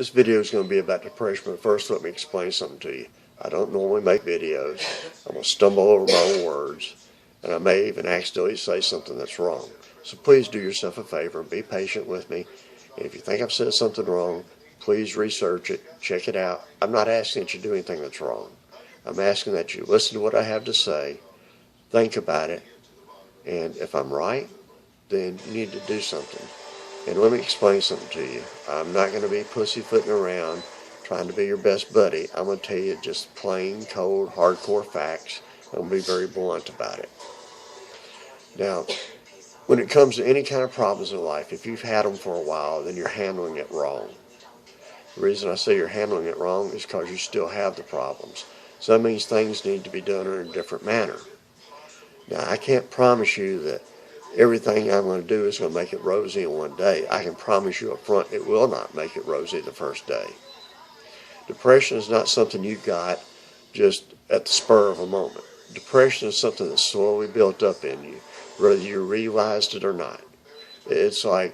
This video is going to be about depression, but first let me explain something to you. I don't normally make videos. I'm going to stumble over my own words, and I may even accidentally say something that's wrong. So please do yourself a favor and be patient with me. And if you think I've said something wrong, please research it, check it out. I'm not asking that you do anything that's wrong. I'm asking that you listen to what I have to say, think about it, and if I'm right, then you need to do something. And let me explain something to you. I'm not going to be pussyfooting around trying to be your best buddy. I'm going to tell you just plain, cold, hardcore facts. I'm going to be very blunt about it. Now, when it comes to any kind of problems in life, if you've had them for a while, then you're handling it wrong. The reason I say you're handling it wrong is because you still have the problems. So that means things need to be done in a different manner. Now, I can't promise you that everything I'm going to do is going to make it rosy in one day. I can promise you up front it will not make it rosy the first day. Depression is not something you got just at the spur of a moment. Depression is something that's slowly built up in you, whether you realized it or not. It's like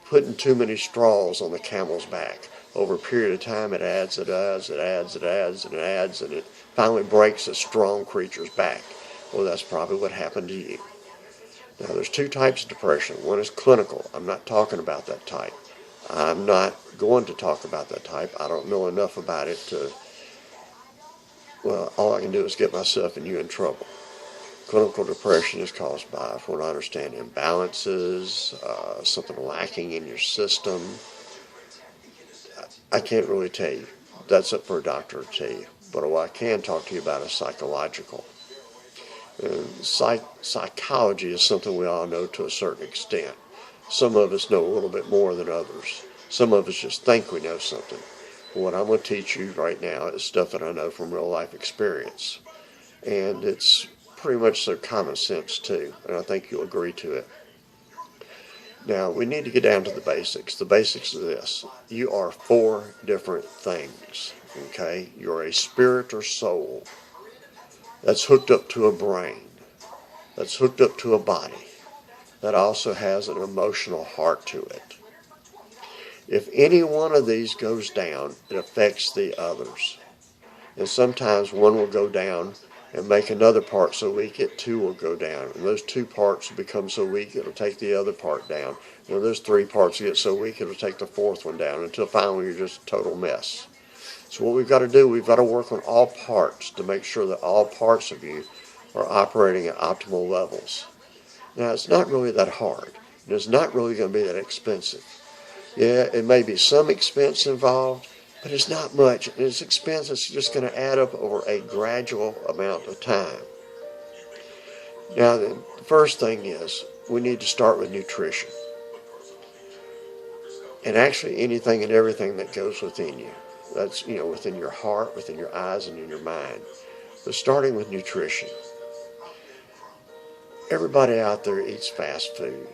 putting too many straws on the camel's back. Over a period of time, it adds, and it finally breaks a strong creature's back. Well, that's probably what happened to you. Now, there's two types of depression. One is clinical. I'm not talking about that type. I'm not going to talk about that type. I don't know enough about it to, well, all I can do is get myself and you in trouble. Clinical depression is caused by, from what I understand, imbalances, something lacking in your system. I can't really tell you. That's up for a doctor to tell you. But what I can talk to you about is psychological. Psychology is something we all know to a certain extent. Some of us know a little bit more than others. Some of us just think we know something. What I'm going to teach you right now is stuff that I know from real life experience. And it's pretty much so common sense too, and I think you'll agree to it. Now, we need to get down to the basics. The basics of this. You are four different things, okay? You're a spirit or soul that's hooked up to a brain, that's hooked up to a body, that also has an emotional heart to it. If any one of these goes down, it affects the others. And sometimes one will go down and make another part so weak it too will go down. And those two parts will become so weak it'll take the other part down. And when those three parts get so weak it'll take the fourth one down until finally you're just a total mess. So what we've got to do, we've got to work on all parts to make sure that all parts of you are operating at optimal levels. Now, it's not really that hard. And it's not really going to be that expensive. Yeah, it may be some expense involved, but it's not much. And it's expense that's just going to add up over a gradual amount of time. Now, the first thing is we need to start with nutrition. And actually anything and everything that goes within you. That's, within your heart, within your eyes, and in your mind. But starting with nutrition. Everybody out there eats fast food.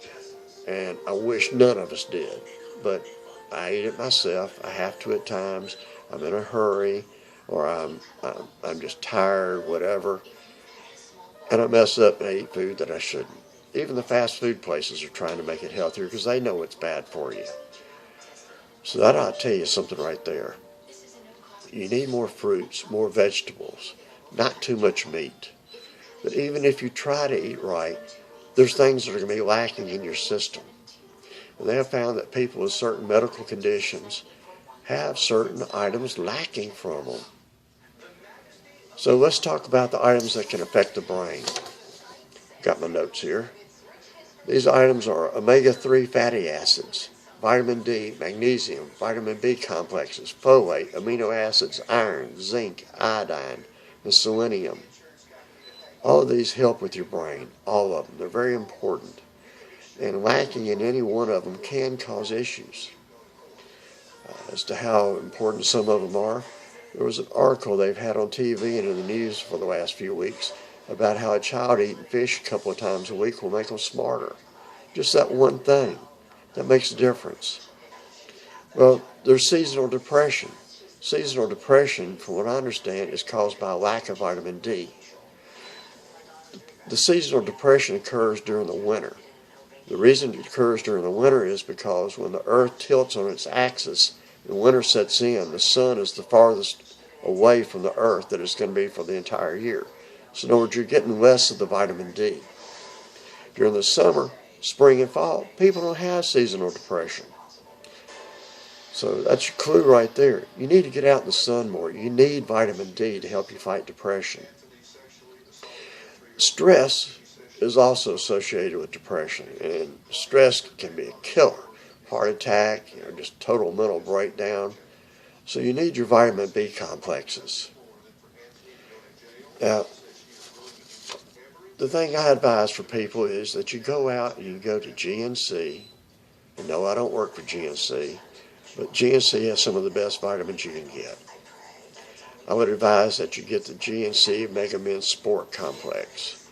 And I wish none of us did. But I eat it myself. I have to at times. I'm in a hurry. Or I'm just tired, whatever. And I mess up and I eat food that I shouldn't. Even the fast food places are trying to make it healthier because they know it's bad for you. So that ought to tell you something right there. You need more fruits, more vegetables, not too much meat. But even if you try to eat right, there's things that are going to be lacking in your system. And they have found that people with certain medical conditions have certain items lacking from them. So let's talk about the items that can affect the brain. Got my notes here. These items are omega-3 fatty acids, vitamin D, magnesium, vitamin B complexes, folate, amino acids, iron, zinc, iodine, and selenium. All of these help with your brain, all of them. They're very important. And lacking in any one of them can cause issues. As to how important some of them are, there was an article they've had on TV and in the news for the last few weeks about how a child eating fish a couple of times a week will make them smarter. Just that one thing. That makes a difference. Well, there's seasonal depression. Seasonal depression, from what I understand, is caused by a lack of vitamin D. The seasonal depression occurs during the winter. The reason it occurs during the winter is because when the earth tilts on its axis and winter sets in, the sun is the farthest away from the earth that it's going to be for the entire year. So in other words, you're getting less of the vitamin D. During the summer, spring, and fall, people don't have seasonal depression. So that's your clue right there. You need to get out in the sun more. You need vitamin D to help you fight depression. Stress is also associated with depression, and stress can be a killer. Heart attack, just total mental breakdown. So you need your vitamin B complexes. Now, the thing I advise for people is that you go out and you go to GNC. And no, I don't work for GNC, but GNC has some of the best vitamins you can get. I would advise that you get the GNC Mega Men Sport Complex.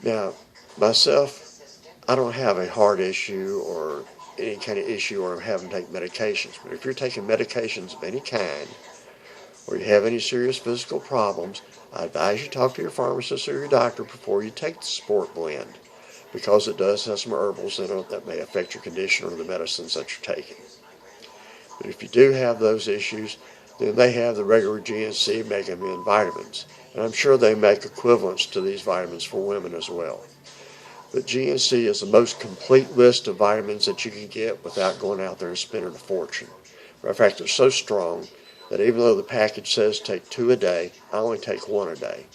Now, myself, I don't have a heart issue or any kind of issue or I'm having to take medications. But if you're taking medications of any kind, or you have any serious physical problems, I advise you talk to your pharmacist or your doctor before you take the Sport Blend, because it does have some herbals in it that may affect your condition or the medicines that you're taking. But if you do have those issues, then they have the regular GNC Mega Men vitamins. And I'm sure they make equivalents to these vitamins for women as well. But GNC is the most complete list of vitamins that you can get without going out there and spending a fortune. In fact, they're so strong that even though the package says take 2 a day, I only take 1 a day.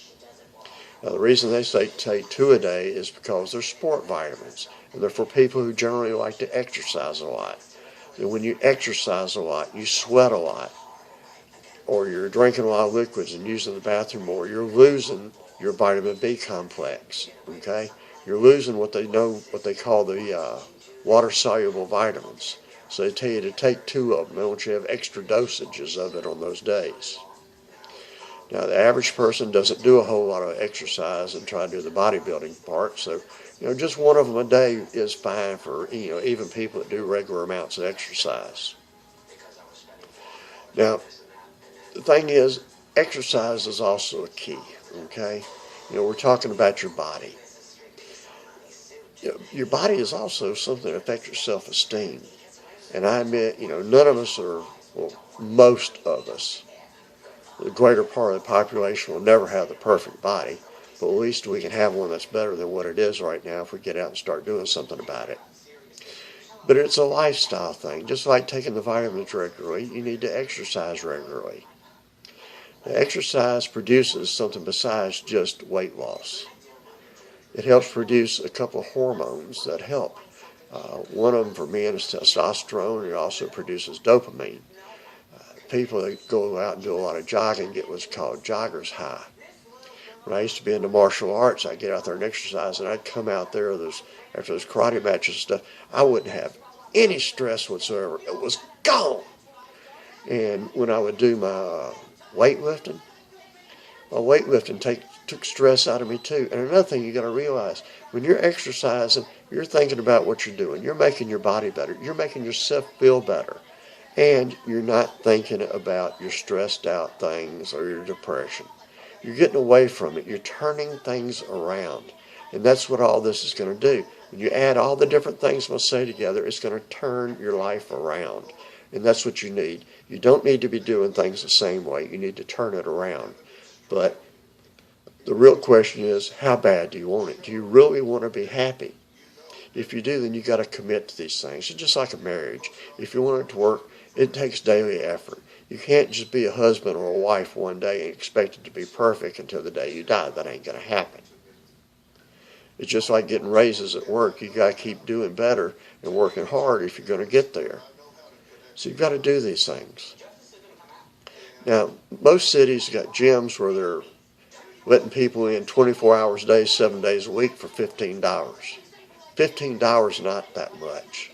Now, the reason they say take 2 a day is because they're sport vitamins, and they're for people who generally like to exercise a lot. And when you exercise a lot, you sweat a lot, or you're drinking a lot of liquids and using the bathroom more, you're losing your vitamin B complex, okay? You're losing what they call the water-soluble vitamins. So they tell you to take 2 of them. They want you to have extra dosages of it on those days. Now, the average person doesn't do a whole lot of exercise and try to do the bodybuilding part. So, just 1 of them a day is fine for, even people that do regular amounts of exercise. Now, the thing is, exercise is also a key, okay? We're talking about your body. Your body is also something that affects your self-esteem. And I admit, none of us are, well, most of us, the greater part of the population will never have the perfect body, but at least we can have one that's better than what it is right now if we get out and start doing something about it. But it's a lifestyle thing. Just like taking the vitamins regularly, you need to exercise regularly. The exercise produces something besides just weight loss. It helps produce a couple of hormones that help. One of them for men is testosterone. It also produces dopamine. People that go out and do a lot of jogging get what's called jogger's high. When I used to be into martial arts, I'd get out there and exercise, and I'd come out there after those karate matches and stuff, I wouldn't have any stress whatsoever. It was gone. And when I would do my weightlifting took stress out of me too. And another thing you got to realize, when you're exercising, you're thinking about what you're doing. You're making your body better. You're making yourself feel better. And you're not thinking about your stressed out things or your depression. You're getting away from it. You're turning things around. And that's what all this is going to do. When you add all the different things I'm going to say together, it's going to turn your life around. And that's what you need. You don't need to be doing things the same way. You need to turn it around. But the real question is, how bad do you want it? Do you really want to be happy? If you do, then you got to commit to these things. It's just like a marriage. If you want it to work, it takes daily effort. You can't just be a husband or a wife one day and expect it to be perfect until the day you die. That ain't going to happen. It's just like getting raises at work. You got to keep doing better and working hard if you're going to get there. So you've got to do these things. Now, most cities got gyms where they're letting people in 24 hours a day, 7 days a week for $15. $15 is not that much.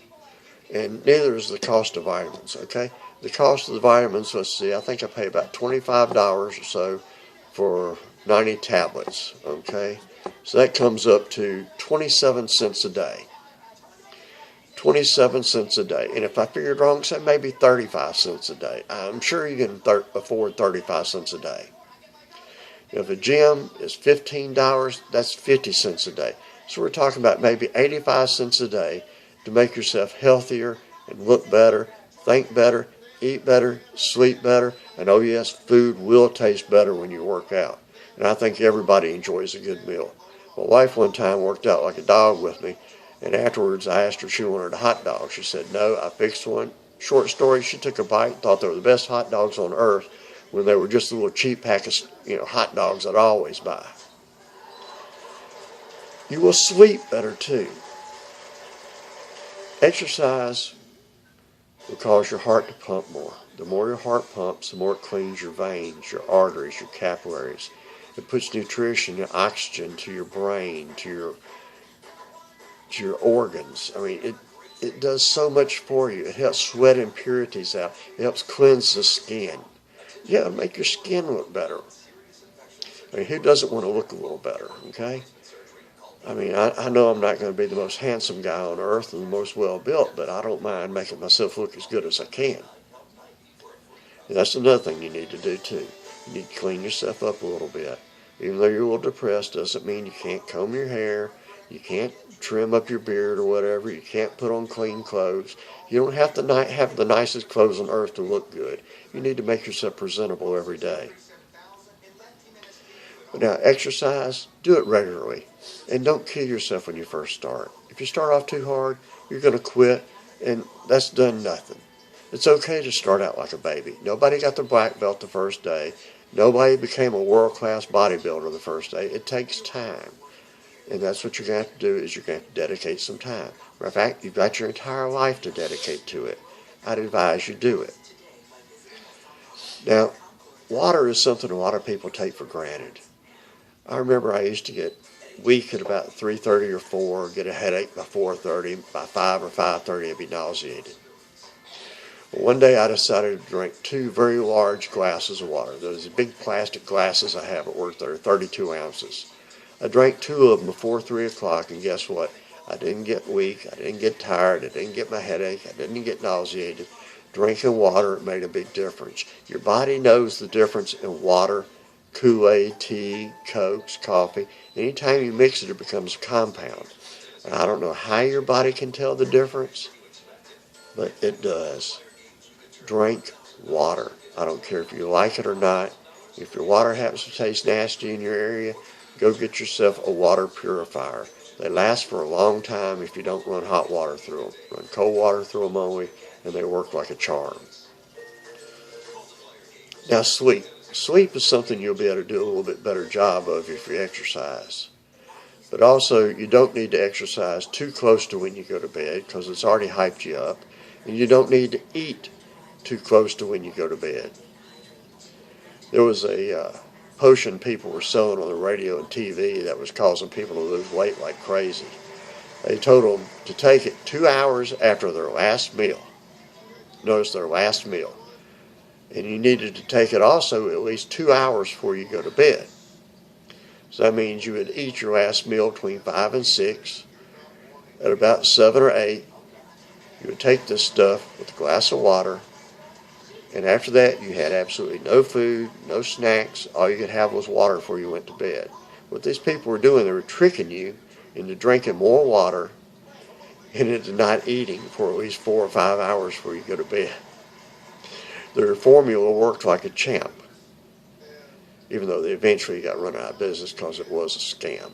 And neither is the cost of vitamins, okay? The cost of the vitamins, let's see, I think I pay about $25 or so for 90 tablets, okay? So that comes up to 27 cents a day. 27 cents a day. And if I figured wrong, say maybe 35 cents a day. I'm sure you can afford 35 cents a day. If a gym is $15, that's 50 cents a day. So we're talking about maybe 85 cents a day to make yourself healthier and look better, think better, eat better, sleep better, and oh yes, food will taste better when you work out. And I think everybody enjoys a good meal. My wife one time worked out like a dog with me, and afterwards I asked her if she wanted a hot dog. She said no, I fixed one. Short story, she took a bite, thought they were the best hot dogs on earth when they were just a little cheap pack of hot dogs that I always buy. You will sleep better too. Exercise will cause your heart to pump more. The more your heart pumps, the more it cleans your veins, your arteries, your capillaries. It puts nutrition and oxygen to your brain, to your organs. I mean, it does so much for you. It helps sweat impurities out. It helps cleanse the skin. Yeah, it'll make your skin look better. I mean, who doesn't want to look a little better, okay? I mean, I know I'm not going to be the most handsome guy on earth and the most well-built, but I don't mind making myself look as good as I can. And that's another thing you need to do, too. You need to clean yourself up a little bit. Even though you're a little depressed, doesn't mean you can't comb your hair, you can't trim up your beard or whatever, you can't put on clean clothes. You don't have to have the nicest clothes on earth to look good. You need to make yourself presentable every day. But now, exercise, do it regularly. And don't kill yourself when you first start. If you start off too hard, you're going to quit, and that's done nothing. It's okay to start out like a baby. Nobody got their black belt the first day. Nobody became a world-class bodybuilder the first day. It takes time. And that's what you're going to have to do, is you're going to have to dedicate some time. Matter of fact, you've got your entire life to dedicate to it. I'd advise you do it. Now, water is something a lot of people take for granted. I remember I used to get weak at about 3:30 or 4, get a headache by 4:30, by 5 or 5:30 I'd be nauseated. Well, one day I decided to drink 2 very large glasses of water. Those big plastic glasses I have at work that are 32 ounces. I drank 2 of them before 3 o'clock, and guess what? I didn't get weak, I didn't get tired, I didn't get my headache, I didn't get nauseated. Drinking water made a big difference. Your body knows the difference in water, Kool-Aid, tea, Cokes, coffee. Anytime you mix it, it becomes a compound. And I don't know how your body can tell the difference, but it does. Drink water. I don't care if you like it or not. If your water happens to taste nasty in your area, go get yourself a water purifier. They last for a long time if you don't run hot water through them. Run cold water through them only, and they work like a charm. Now, sleep. Sleep is something you'll be able to do a little bit better job of if you exercise. But also, you don't need to exercise too close to when you go to bed, because it's already hyped you up. And you don't need to eat too close to when you go to bed. There was a potion people were selling on the radio and TV that was causing people to lose weight like crazy. They told them to take it 2 hours after their last meal. Notice, their last meal. And you needed to take it also at least 2 hours before you go to bed. So that means you would eat your last meal between 5 and 6. At about 7 or 8, you would take this stuff with a glass of water. And after that, you had absolutely no food, no snacks. All you could have was water before you went to bed. What these people were doing, they were tricking you into drinking more water and into not eating for at least 4 or 5 hours before you go to bed. Their formula worked like a champ, even though they eventually got run out of business because it was a scam.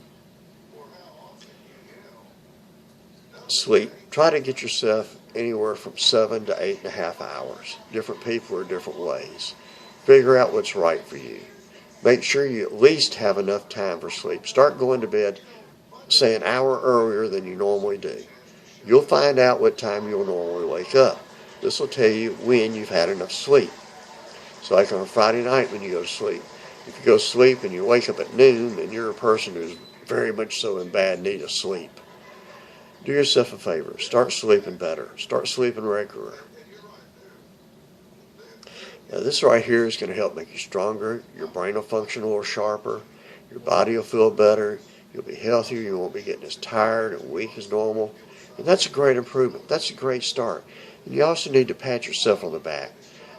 Sleep. Try to get yourself anywhere from 7 to 8.5 hours. Different people are different ways. Figure out what's right for you. Make sure you at least have enough time for sleep. Start going to bed, say, an hour earlier than you normally do. You'll find out what time you'll normally wake up. This will tell you when you've had enough sleep. So like on a Friday night when you go to sleep. If you go to sleep and you wake up at noon, then you're a person who's very much so in bad need of sleep. Do yourself a favor. Start sleeping better. Start sleeping regular. Now this right here is going to help make you stronger. Your brain will function a little sharper. Your body will feel better. You'll be healthier. You won't be getting as tired and weak as normal. And that's a great improvement. That's a great start. And you also need to pat yourself on the back.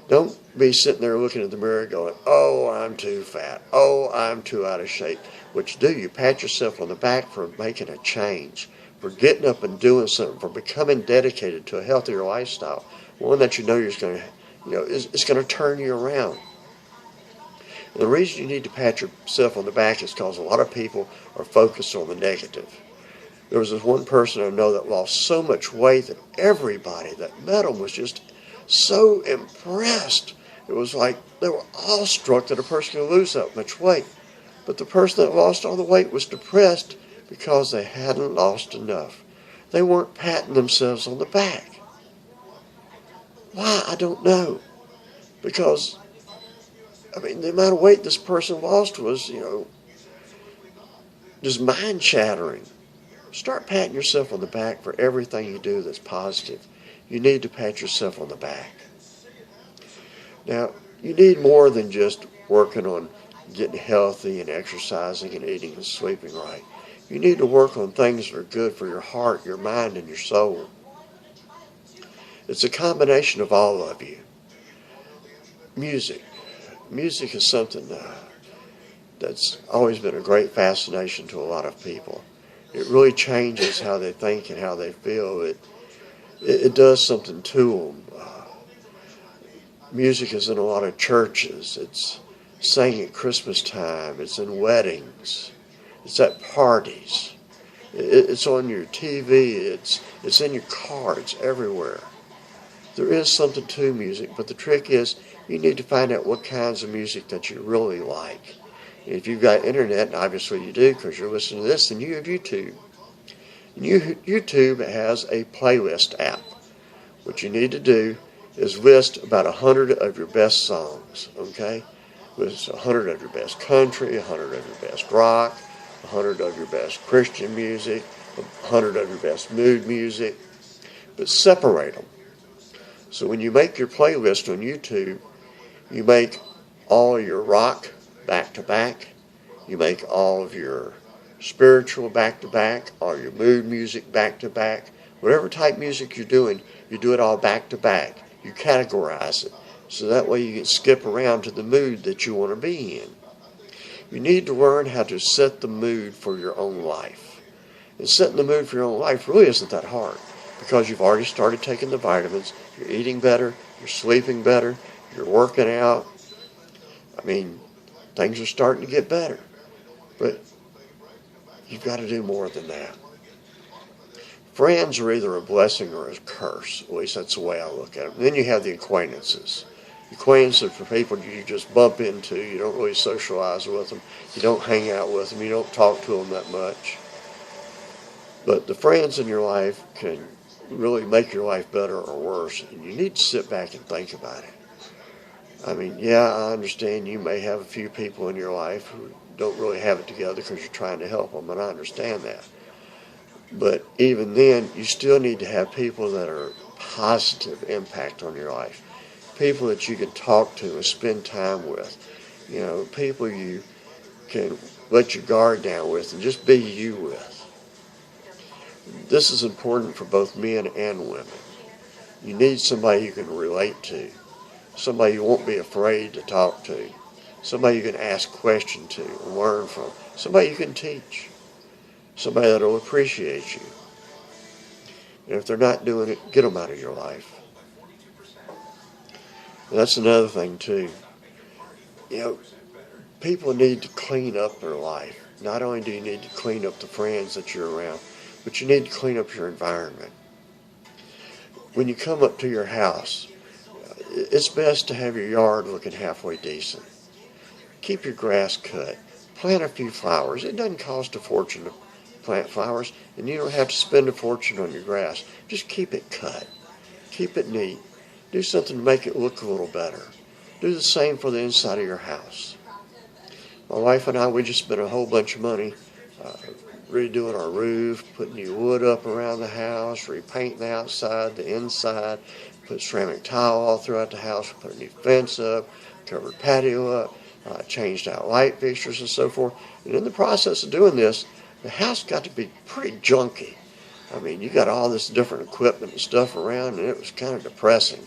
Don't be sitting there looking at the mirror going, oh, I'm too fat. Oh, I'm too out of shape. What you do, you pat yourself on the back for making a change, for getting up and doing something, for becoming dedicated to a healthier lifestyle, one that you know you're going to it's going to turn you around. And the reason you need to pat yourself on the back is because a lot of people are focused on the negative. There was this one person I know that lost so much weight that everybody that met him was just so impressed. It was like they were awestruck that a person could lose that much weight. But the person that lost all the weight was depressed because they hadn't lost enough. They weren't patting themselves on the back. Why? I don't know. Because, the amount of weight this person lost was, just mind-shattering. Start patting yourself on the back for everything you do that's positive. You need to pat yourself on the back. Now, you need more than just working on getting healthy and exercising and eating and sleeping right. You need to work on things that are good for your heart, your mind, and your soul. It's a combination of all of you. Music. Music is something that's always been a great fascination to a lot of people. It really changes how they think and how they feel. It does something to them. Music is in a lot of churches. It's sang at Christmas time. It's in weddings. It's at parties. It's on your TV. It's in your car. It's everywhere. There is something to music, but the trick is you need to find out what kinds of music that you really like. If you've got internet, and obviously you do because you're listening to this, then you have YouTube. YouTube has a playlist app. What you need to do is list about 100 of your best songs, okay? List 100 of your best country, 100 of your best rock, 100 of your best Christian music, 100 of your best mood music, but separate them. So when you make your playlist on YouTube, you make all your rock back-to-back, you make all of your spiritual back-to-back, all your mood music back-to-back. Whatever type music you're doing, you do it all back-to-back. You categorize it, so that way you can skip around to the mood that you want to be in. You need to learn how to set the mood for your own life. And setting the mood for your own life really isn't that hard, because you've already started taking the vitamins, you're eating better, you're sleeping better, you're working out. Things are starting to get better. But you've got to do more than that. Friends are either a blessing or a curse. At least that's the way I look at them. Then you have the acquaintances. Acquaintances are for people you just bump into. You don't really socialize with them. You don't hang out with them. You don't talk to them that much. But the friends in your life can really make your life better or worse. And you need to sit back and think about it. I understand you may have a few people in your life who don't really have it together because you're trying to help them, and I understand that. But even then, you still need to have people that are positive impact on your life. People that you can talk to and spend time with. People you can let your guard down with and just be you with. This is important for both men and women. You need somebody you can relate to. Somebody you won't be afraid to talk to. Somebody you can ask questions to and learn from. Somebody you can teach. Somebody that will appreciate you. And if they're not doing it, get them out of your life. And that's another thing too. People need to clean up their life. Not only do you need to clean up the friends that you're around, but you need to clean up your environment. When you come up to your house, it's best to have your yard looking halfway decent. Keep your grass cut. Plant a few flowers. It doesn't cost a fortune to plant flowers, and you don't have to spend a fortune on your grass. Just keep it cut. Keep it neat. Do something to make it look a little better. Do the same for the inside of your house. My wife and I, we just spent a whole bunch of money redoing our roof, putting new wood up around the house, repainting the outside, the inside, put ceramic tile all throughout the house, put a new fence up, covered patio up, changed out light fixtures and so forth. And in the process of doing this, the house got to be pretty junky. You got all this different equipment and stuff around, and it was kind of depressing.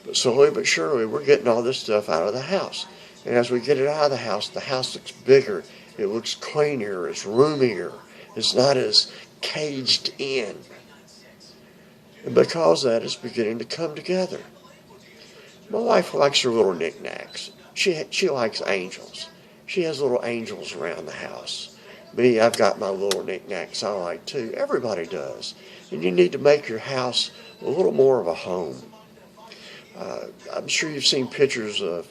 But slowly but surely, we're getting all this stuff out of the house. And as we get it out of the house looks bigger. It looks cleaner. It's roomier. It's not as caged in. And because of that, it's beginning to come together. My wife likes her little knickknacks. She likes angels. She has little angels around the house. Me, I've got my little knickknacks I like too. Everybody does. And you need to make your house a little more of a home. I'm sure you've seen pictures of,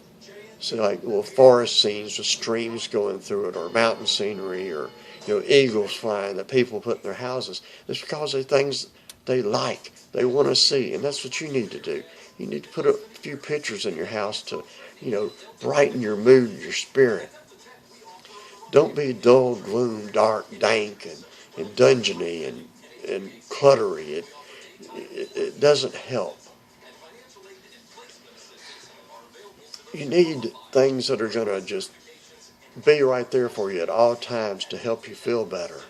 say, like little forest scenes with streams going through it, or mountain scenery, or eagles flying that people put in their houses. It's because they're things they like, they want to see, and that's what you need to do. You need to put a few pictures in your house to, brighten your mood and your spirit. Don't be dull, gloom, dark, dank, and dungeony and cluttery. It doesn't help. You need things that are going to just be right there for you at all times to help you feel better.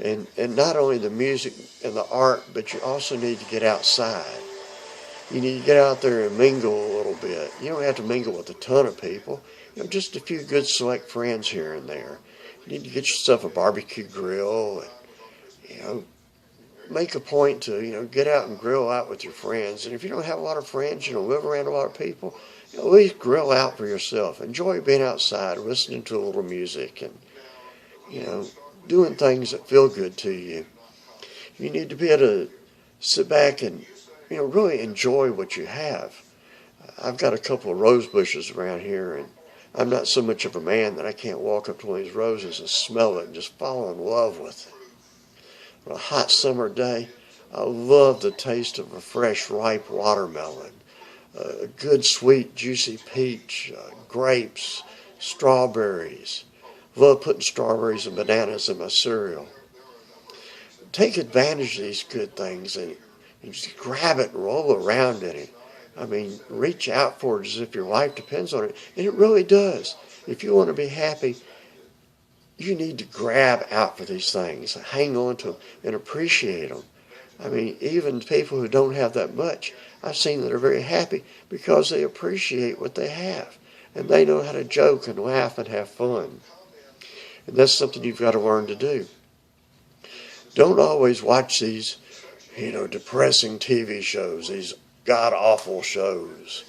And not only the music and the art, but you also need to get outside. You need to get out there and mingle a little bit. You don't have to mingle with a ton of people. Just a few good select friends here and there. You need to get yourself a barbecue grill and, make a point to, get out and grill out with your friends. And if you don't have a lot of friends, live around a lot of people, at least grill out for yourself. Enjoy being outside, listening to a little music, and, doing things that feel good to you. You need to be able to sit back and, really enjoy what you have. I've got a couple of rose bushes around here, and I'm not so much of a man that I can't walk up to one of these roses and smell it and just fall in love with it. On a hot summer day, I love the taste of a fresh, ripe watermelon, a good, sweet, juicy peach, grapes, strawberries. Love putting strawberries and bananas in my cereal. Take advantage of these good things and just grab it and roll around in it. I mean, reach out for it as if your life depends on it. And it really does. If you want to be happy, you need to grab out for these things, hang on to them, and appreciate them. I mean, even people who don't have that much, I've seen that are very happy because they appreciate what they have. And they know how to joke and laugh and have fun. And that's something you've got to learn to do. Don't always watch these, depressing TV shows, these god-awful shows.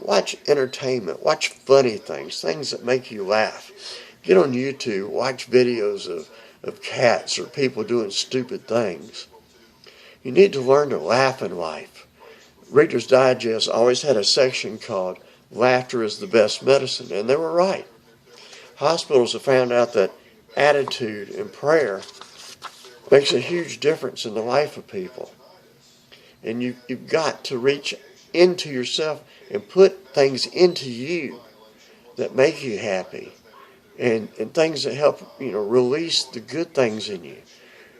Watch entertainment. Watch funny things that make you laugh. Get on YouTube. Watch videos of cats or people doing stupid things. You need to learn to laugh in life. Reader's Digest always had a section called Laughter is the Best Medicine, and they were right. Hospitals have found out that attitude and prayer makes a huge difference in the life of people. And you've got to reach into yourself and put things into you that make you happy, and things that help, release the good things in you.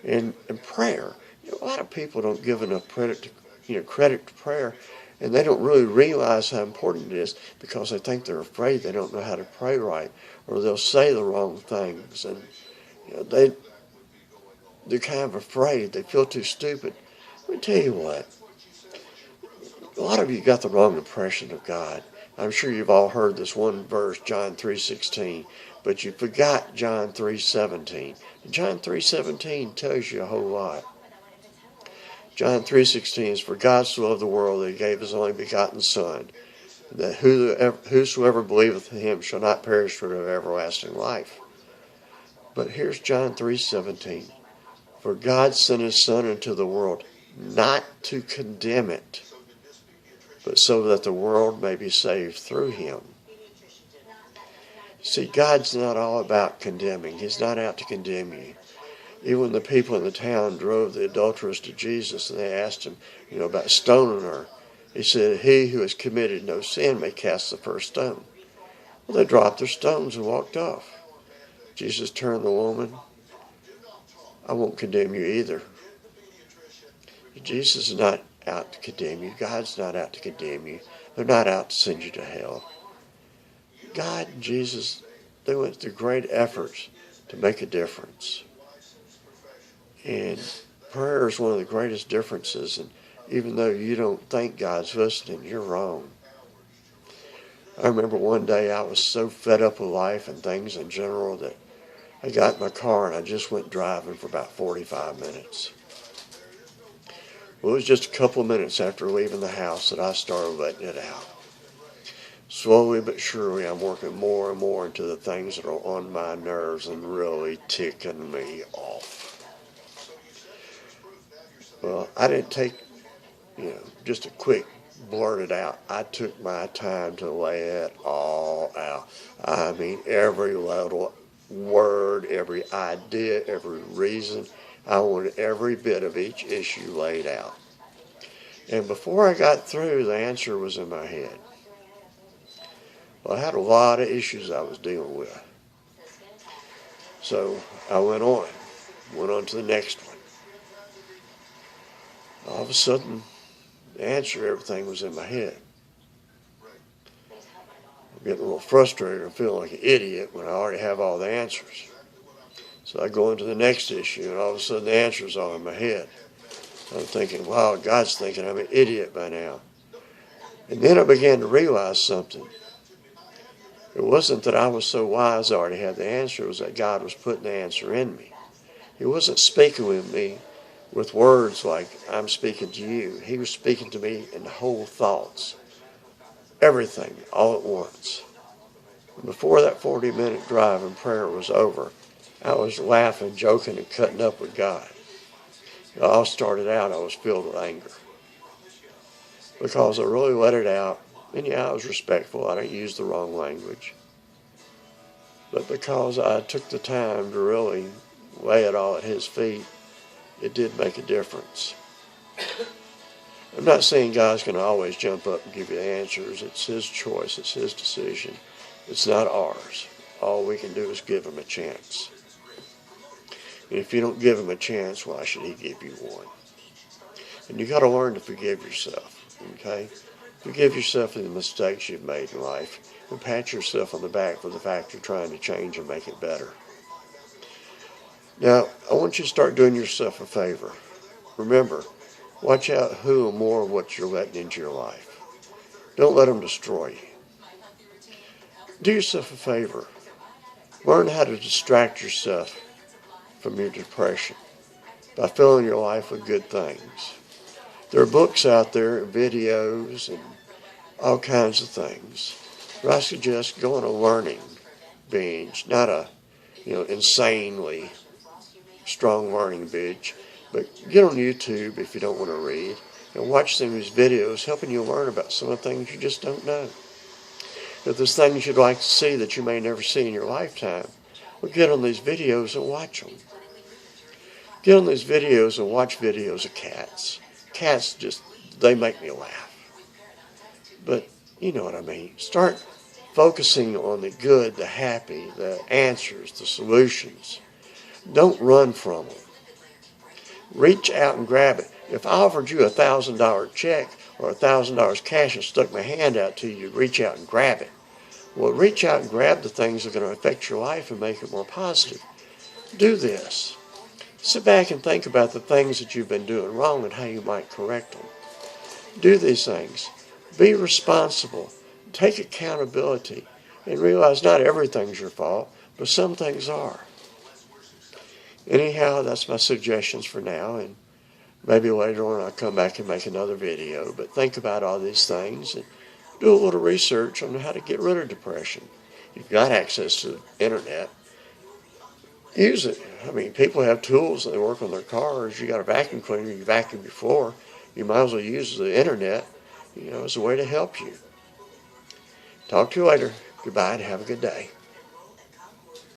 And prayer. A lot of people don't give enough credit to prayer, and they don't really realize how important it is because they think they're afraid they don't know how to pray right, or they'll say the wrong things, and they're kind of afraid. They feel too stupid. Let me tell you what. A lot of you got the wrong impression of God. I'm sure you've all heard this one verse, John 3:16, but you forgot John 3:17. John 3:17 tells you a whole lot. John 3:16 is, "For God so loved the world that he gave his only begotten Son, that whosoever believeth in him shall not perish but have everlasting life." But here's John 3:17. "For God sent his Son into the world, not to condemn it, but so that the world may be saved through him." See, God's not all about condemning. He's not out to condemn you. Even the people in the town drove the adulteress to Jesus, and they asked him, about stoning her. He said, "He who has committed no sin may cast the first stone." Well, they dropped their stones and walked off. Jesus turned to the woman, "I won't condemn you either." Jesus is not out to condemn you. God's not out to condemn you. They're not out to send you to hell. God and Jesus, they went through great efforts to make a difference. And prayer is one of the greatest differences. And even though you don't think God's listening, you're wrong. I remember one day I was so fed up with life and things in general that I got in my car and I just went driving for about 45 minutes. Well, it was just a couple of minutes after leaving the house that I started letting it out. Slowly but surely, I'm working more and more into the things that are on my nerves and really ticking me off. Well, I didn't take, just a quick blurt it out. I took my time to lay it all out. I mean, every little word, every idea, every reason. I wanted every bit of each issue laid out. And before I got through, the answer was in my head. Well, I had a lot of issues I was dealing with. So I went on to the next one. All of a sudden, the answer, everything was in my head. I'm getting a little frustrated and feeling like an idiot when I already have all the answers. So I go into the next issue, and all of a sudden the answer's all in my head. I'm thinking, wow, God's thinking I'm an idiot by now. And then I began to realize something. It wasn't that I was so wise I already had the answer. It was that God was putting the answer in me. He wasn't speaking with me with words like, I'm speaking to you. He was speaking to me in whole thoughts. Everything, all at once. And before that 40-minute drive and prayer was over, I was laughing, joking, and cutting up with God. It all started out, I was filled with anger. Because I really let it out. And yeah, I was respectful. I didn't use the wrong language. But because I took the time to really lay it all at His feet, it did make a difference. I'm not saying God's going to always jump up and give you the answers. It's His choice. It's His decision. It's not ours. All we can do is give Him a chance. And if you don't give Him a chance, why should He give you one? And you got to learn to forgive yourself, okay? Forgive yourself for the mistakes you've made in life and pat yourself on the back for the fact you're trying to change and make it better. Now, I want you to start doing yourself a favor. Remember, watch out who or more of what you're letting into your life. Don't let them destroy you. Do yourself a favor. Learn how to distract yourself from your depression by filling your life with good things. There are books out there, videos, and all kinds of things. But I suggest go on a learning binge, not a, insanely strong learning binge, but get on YouTube if you don't want to read and watch some of these videos helping you learn about some of the things you just don't know. If there's things you'd like to see that you may never see in your lifetime, well, get on these videos and watch them. Get on these videos and watch videos of cats. Cats they make me laugh. But you know what I mean. Start focusing on the good, the happy, the answers, the solutions. Don't run from them. Reach out and grab it. If I offered you a $1,000 check or $1,000 cash and stuck my hand out to you, you'd reach out and grab it. Well, reach out and grab the things that are going to affect your life and make it more positive. Do this. Sit back and think about the things that you've been doing wrong and how you might correct them. Do these things. Be responsible. Take accountability. And realize not everything's your fault, but some things are. Anyhow, that's my suggestions for now. And maybe later on I'll come back and make another video. But think about all these things and do a little research on how to get rid of depression. You've got access to the internet. Use it. I mean, people have tools that work on their cars. You got a vacuum cleaner, you vacuum your floor. You might as well use the internet, as a way to help you. Talk to you later. Goodbye and have a good day.